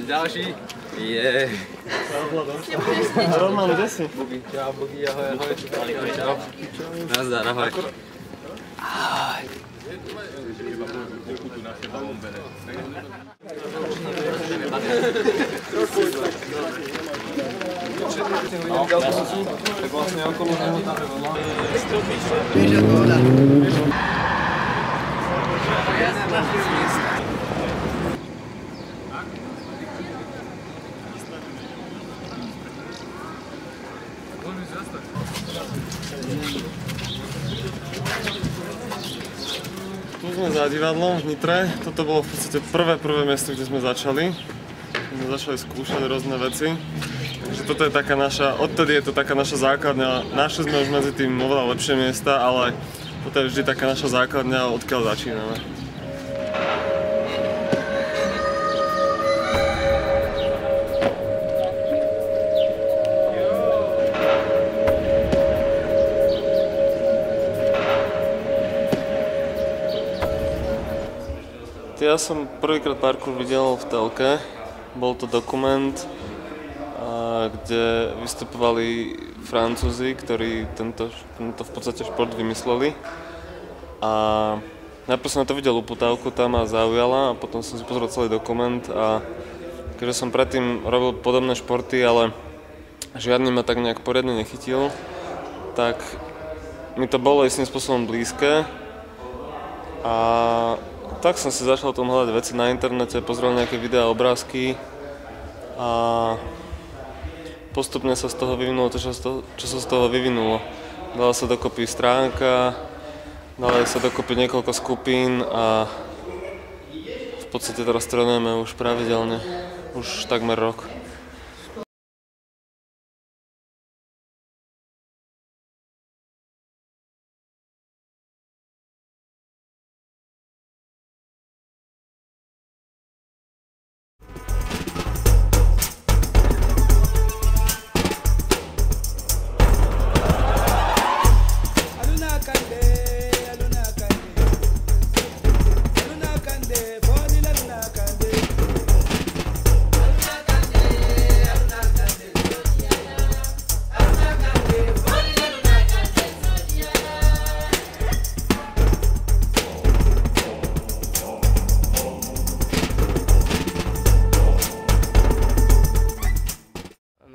Ďalší. Je. Roman, kde si? Čau, Bogi, ahoj, ahoj. Čau. Nazdar, ahoj. Tak vlastne okolo neho tam Tu sme za divadlom v Nitre. Toto bolo v podstate prvé miesto, kde sme začali. My začali skúšať rôzne veci. Takže toto je taká naša, odtedy je to taká naša základňa. Našli sme už medzi tým oveľa lepšie miesta, ale toto je vždy taká naša základňa, odkiaľ začíname. Ja som prvýkrát parkour videl v telke. Bol to dokument, kde vystupovali Francúzi, ktorí tento v podstate šport vymysleli. A najprv som na to videl uputávku, tá ma zaujala a potom som si pozrel celý dokument a keďže som predtým robil podobné športy, ale žiadny ma tak nejak poriadne nechytil, tak mi to bolo istým spôsobom blízke. A tak som si začal o tom hľadať veci na internete, pozrel nejaké videá, obrázky a postupne sa z toho vyvinulo to, čo sa z toho vyvinulo. Dala sa dokopy stránka, dali sa dokopy niekoľko skupín a v podstate teraz trénujeme už pravidelne, už takmer rok.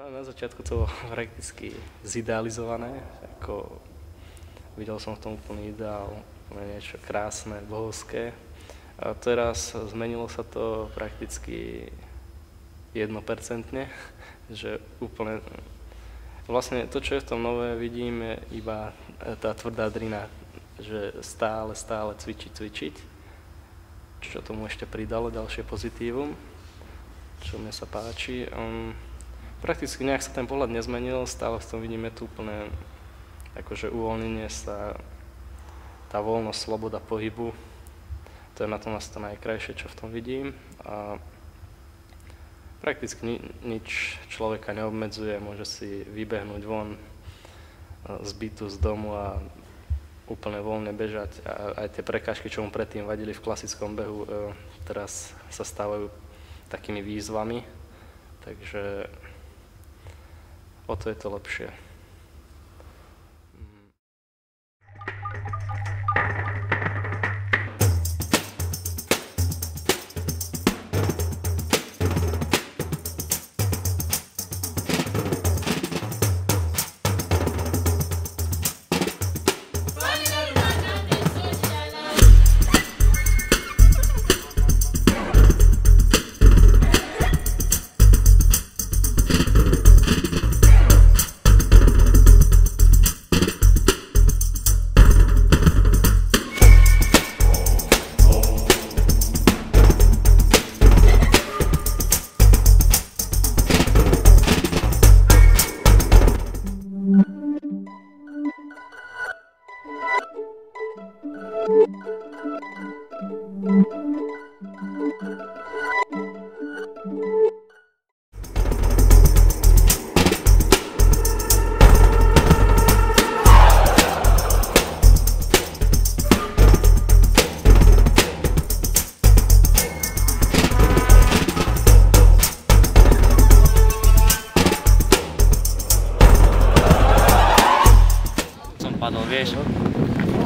Na začiatku to bolo prakticky zidealizované, ako videl som v tom úplný ideál, niečo krásne, bohovské. A teraz zmenilo sa to prakticky 1%, že úplne, vlastne to, čo je v tom nové, vidím, je iba tá tvrdá drina, že stále cvičiť, čo tomu ešte pridalo ďalšie pozitívum, čo mne sa páči. Prakticky nejak sa ten pohľad nezmenil, stále v tom vidíme tu úplne akože uvoľnenie sa, tá voľnosť, sloboda pohybu. To je na tom asi to najkrajšie, čo v tom vidím. A prakticky nič človeka neobmedzuje, môže si vybehnúť von z bytu, z domu a úplne voľne bežať. A aj tie prekážky, čo mu predtým vadili v klasickom behu, teraz sa stávajú takými výzvami. Takže o to je to lepšie.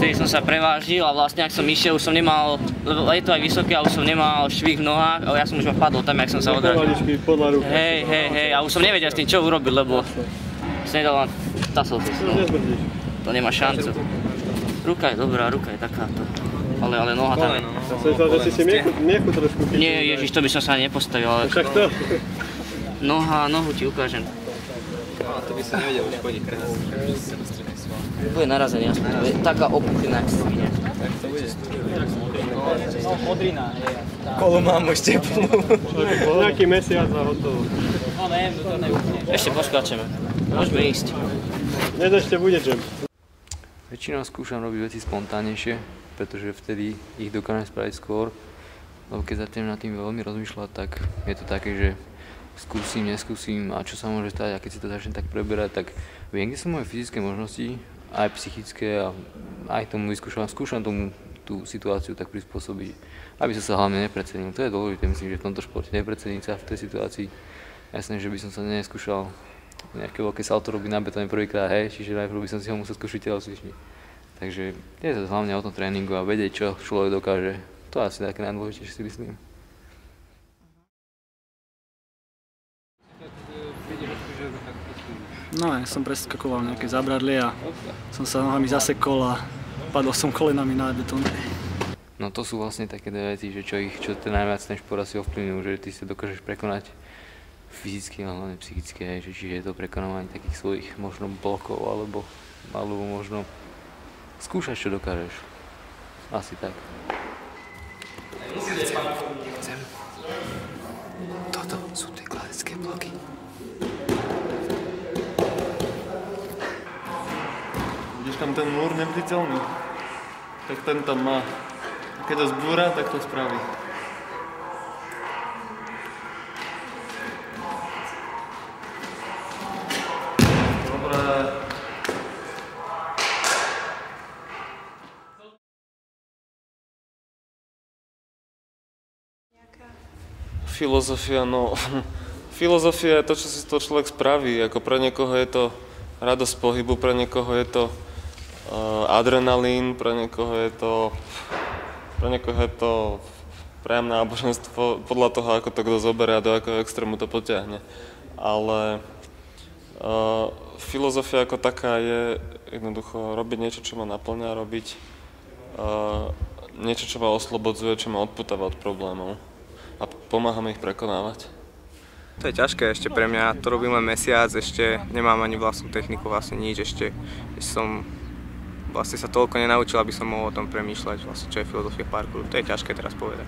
vtedy som sa prevážil a vlastne ak som išiel, už som nemal, lebo je to aj vysoké, a už som nemal švih v nohách, ale ja som už padol tam, jak som sa odrážil. Hej, a už som nevedel s tým, čo urobiť, lebo som nedal len tasol si. To nemá šancu. Ruka je dobrá, ruka je takáto. Ale noha tam je. Ja som myslel, že si miechu trošku chytil. Nie, ježiš, to by som sa nepostavil, ale... Však to. Nohu ti ukážem. To by som nevedel už chodiť krásne. Bude narazený, aspoň to je taká opuchlina, jak si vidie. No, modrina. Kolo mám už teplú. Nejaký mesiac a hotovo. No neviem, to neúplne. Ešte poskáčeme. Môžeme ísť. Dnes ešte bude jump. Väčšinou skúšam robiť veci spontánnejšie, pretože vtedy ich dokážem spraviť skôr. Lebo keď začnem nad tým veľmi rozmýšľať, tak je to také, že skúsim, neskúsim a čo sa môže stať, a keď si to začnem tak preberať, tak viem, kde sú moje fyzické možnosti, aj psychické, a aj tomu skúšam tomu tú situáciu tak prispôsobiť, aby som sa hlavne neprecenil. To je dôležité, myslím, že v tomto športe nepreceniť sa v tej situácii. Jasné, že by som sa neskúšal nejaké veľké salto robiť na betóne prvýkrát, hej, čiže najprv by som si ho musel skúšiť telocvične. Takže je to hlavne o tom tréningu a vedieť, čo človek dokáže. To je asi také najdôležitejšie, si myslím. No, ja som preskakoval nejaké zábradlie a som sa nohami zasekol a padol som kolenami na betón. No to sú vlastne také dve veci, že čo najviac ten šport asi ovplyvňujú, že ty sa dokážeš prekonať fyzicky a hlavne psychicky, že čiže je to prekonávanie takých svojich možno blokov alebo možno skúšať, čo dokážeš. Asi tak. Chcem. Toto sú tie klasické bloky. Vidíš tam ten múr neviditeľný? Tak ten tam má. A keď ho zbúra, tak to spraví. Dobre. Filozofia, no... Filozofia je to, čo si to človek spraví. Ako pre niekoho je to radosť pohybu, pre niekoho je to adrenalín, pre niekoho je to priam náboženstvo, podľa toho, ako to kto zoberie a do akého extrému to potiahne. Ale filozofia ako taká je jednoducho robiť niečo, čo ma naplňa, robiť niečo, čo ma oslobodzuje, čo ma odputáva od problémov a pomáha mi ich prekonávať. To je ťažké ešte pre mňa, to robím len mesiac, ešte nemám ani vlastnú techniku, vlastne nič, ešte som vlastne sa toľko nenaučil, aby som mohol o tom premýšľať, vlastne čo je filozofia parkouru, to je ťažké teraz povedať.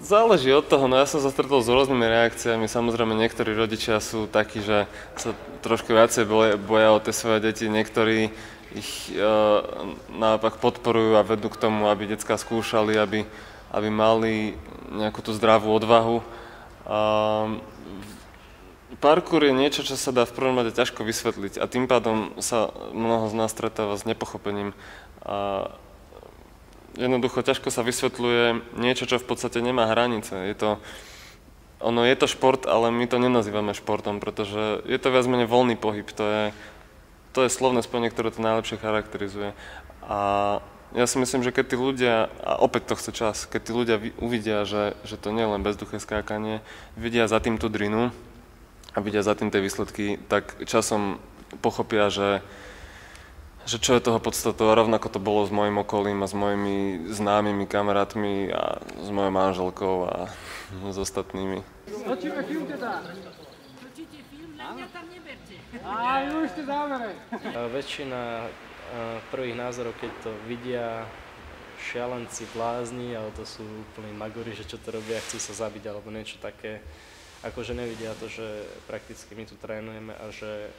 Záleží od toho, no ja som sa stretol s rôznymi reakciami, samozrejme niektorí rodičia sú takí, že sa trošku viacej boja o tie svoje deti, niektorí ich naopak podporujú a vedú k tomu, aby decká skúšali, aby mali nejakú tú zdravú odvahu. Parkour je niečo, čo sa dá v prvom rade ťažko vysvetliť a tým pádom sa mnoho z nás stretáva s nepochopením. Jednoducho ťažko sa vysvetľuje niečo, čo v podstate nemá hranice. Je to šport, ale my to nenazývame športom, pretože je to viac menej voľný pohyb. To je slovné spojenie, ktoré to najlepšie charakterizuje. A ja si myslím, že keď tí ľudia, a opäť to chce čas, keď tí ľudia uvidia, že to nie je len bezduché skákanie, vidia za tým tú drinu a vidia za tým tie výsledky, tak časom pochopia, že čo je toho podstatou, a rovnako to bolo s mojim okolím a s mojimi známymi kamarátmi a s mojou manželkou a s ostatnými. Točíme film teda. Točíte film, len mňa tam neberte. Á, už ste závere. Väčšina prvých názorov, keď to vidia, šialenci, blázni, ale to sú úplní magori, že čo to robia, chcú sa zabiť alebo niečo také. Akože nevidia to, že prakticky my tu trénujeme a že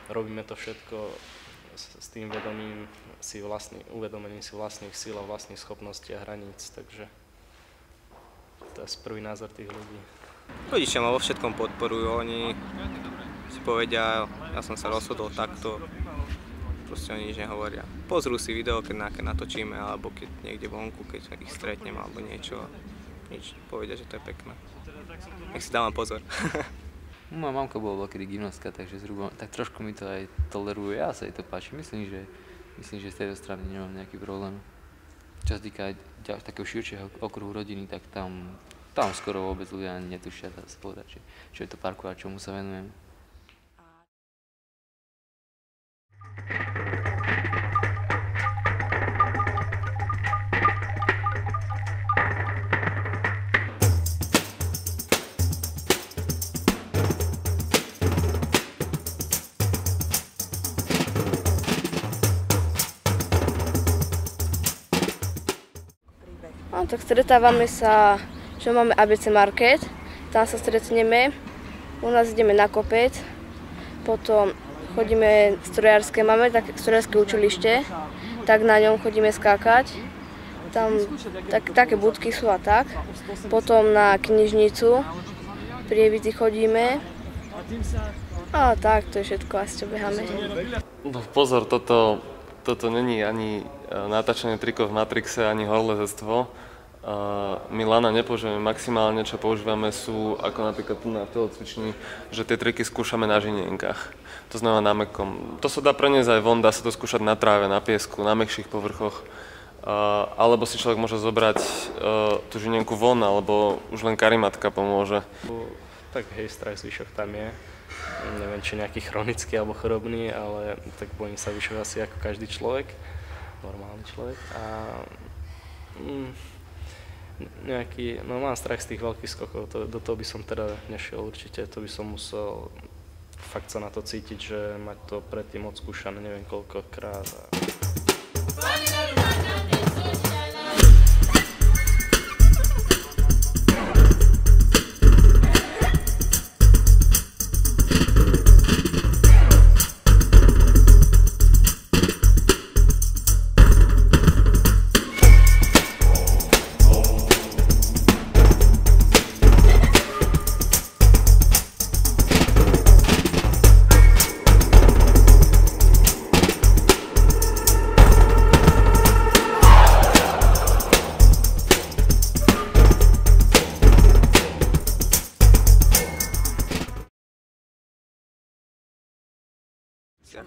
robíme to všetko s tým uvedomením si vlastných síl a vlastných schopností a hraníc, takže to je prvý názor tých ľudí. Rodičia ma vo všetkom podporujú, oni si povedia, ja som sa rozhodol takto, proste oni nič nehovoria. Pozrú si video, keď natočíme, alebo keď niekde vonku, keď ich stretnem, alebo niečo. Nič, povedia, že to je pekné. Nech si dávam pozor. Moja mamka bola kedy gymnastka, takže zhruba, tak trošku mi to aj toleruje, ja sa jej to páči. Myslím, že z tejto strany nemám nejaký problém. Čo sa týka aj takého širšieho okruhu rodiny, tak tam skoro vôbec ľudia ani netušia, dá sa povedať, čo je to parkour a čomu sa venujem. Tak stretávame sa, že máme ABC Market, tam sa stretneme, u nás ideme na kopec, potom chodíme máme strojárske učilište, tak na ňom chodíme skákať, tam také budky sú a tak, potom na knižnicu, Prievidzi chodíme a tak, to je všetko asi čo beháme. No pozor, toto není ani natáčanie trikov v Matrixe, ani horolezectvo. My lana nepoužívame maximálne, čo používame sú, ako napríklad tu na telocvični, že tie triky skúšame na žinienkach. To znamená na mäkkom. To sa dá preniesť aj von, dá sa to skúšať na tráve, na piesku, na mäkších povrchoch. Alebo si človek môže zobrať tú žinienku von, alebo už len karimatka pomôže. Tak hej, strach z výšok tam je. Neviem, či nejaký chronický alebo chorobný, ale tak bojím sa výšok asi ako každý človek, normálny človek. Mám strach z tých veľkých skokov, do toho by som teda nešiel určite, to by som musel fakt sa na to cítiť, že mať to predtým odskúšané neviem koľkokrát.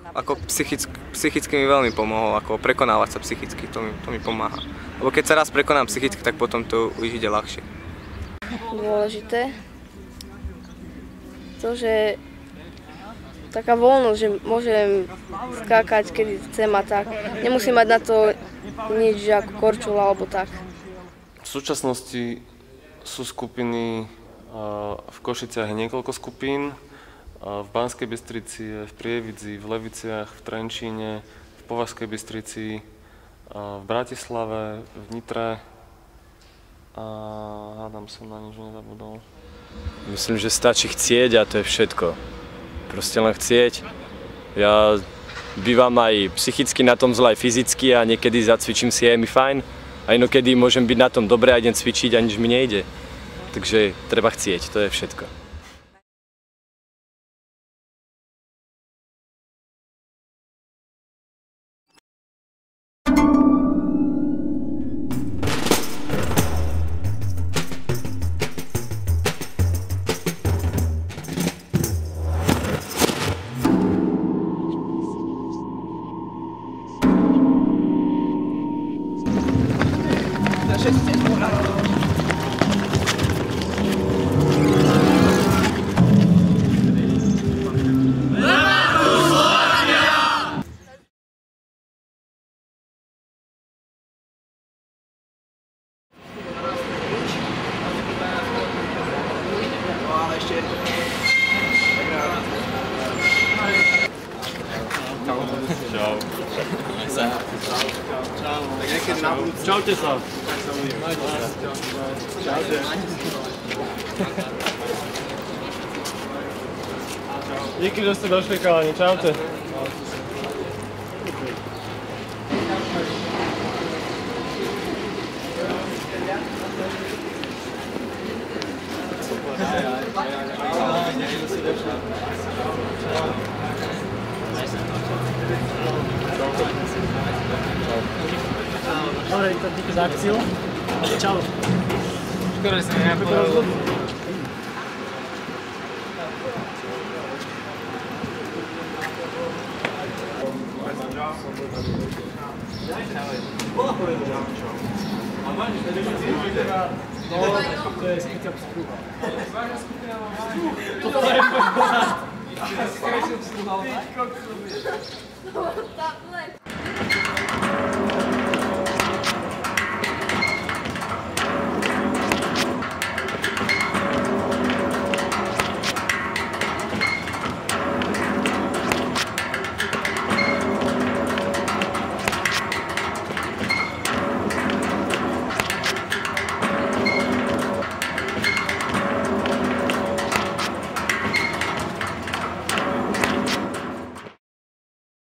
Ako psychicky mi veľmi pomohol, ako prekonávať sa psychicky, to mi pomáha. Lebo keď sa raz prekonám psychicky, tak potom to už ide ľahšie. Dôležité to, že taká voľnosť, že môžem skákať, kedy chcem a tak. Nemusím mať na to nič ako korčula alebo tak. V súčasnosti sú skupiny, v Košiciach je niekoľko skupín, v Banskej Bystrici, v Prievidzi, v Leviciach, v Trenčíne, v Považskej Bystrici, v Bratislave, v Nitre a hádam som na nič nezabudol. Myslím, že stačí chcieť a to je všetko. Proste len chcieť. Ja bývam aj psychicky na tom zle, aj fyzicky a niekedy zacvičím si, je mi fajn. A inokedy môžem byť na tom dobre a idem cvičiť a nič mi nejde. Takže treba chcieť, to je všetko. Čau. Tak niekedy na budúce Čaute sa. Čaute. Díky, že ste došli, chalani. Čaute. Dobre, díky za akciu. Čau. Škoda, že sa mi nepovedalo. To je skrytá pstruha. To je